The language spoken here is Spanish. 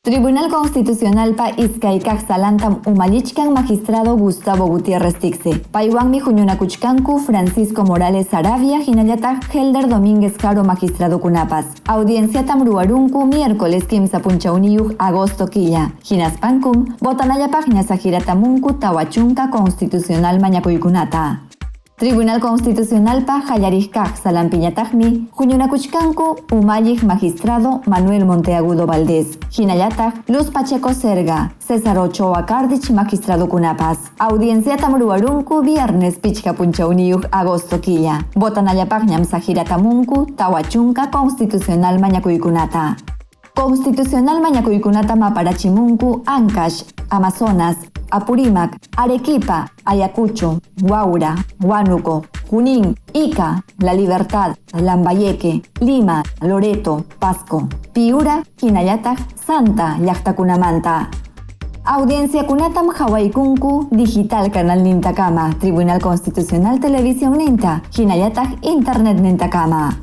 Tribunal Constitucionalpa Izcaykaj Salantam Umalichkan Magistrado Gustavo Gutiérrez Tixe. Paiwanmi Juñunakuchkanku Francisco Morales Arabia Hinallataj Helder Domínguez Jaro Magistrado Kunapas. Audienciatam ruarunku miércoles 15 punchauniyuj agosto quilla. Hinaspankum botanayapaj ñasajiratamunku Tawachunka Constitucional Mañakuykunata. Tribunal Constitucionalpa Jallarijkaj Salampiñatajmi Juñunakuchkanku Umalij Magistrado Manuel Monteagudo Valdés. Hinallataj Luz Pacheco Serga, César Ochoa Cardich Magistrado Kunapas. Audienciatam ruarunku viernes pichka punchauniyuj agosto quilla. Botanayapaj ñamsajiratamunku Tawachunka Constitucional Mañakuykunata. Constitucional Mañakuykunata maparachimunku Ancash, Amazonas, Apurímac, Arequipa, Ayacucho, Huaura, Huánuco, Junín, Ica, La Libertad, Lambayeque, Lima, Loreto, Pasco, Piura, Hinallataj, Santa, Llaqtakunamanta. Audiencia kunatam Hawaikunku, Digital Canal Nintakama, Tribunal Constitucional Televisión Ninta, Hinallataj Internet Nintakama.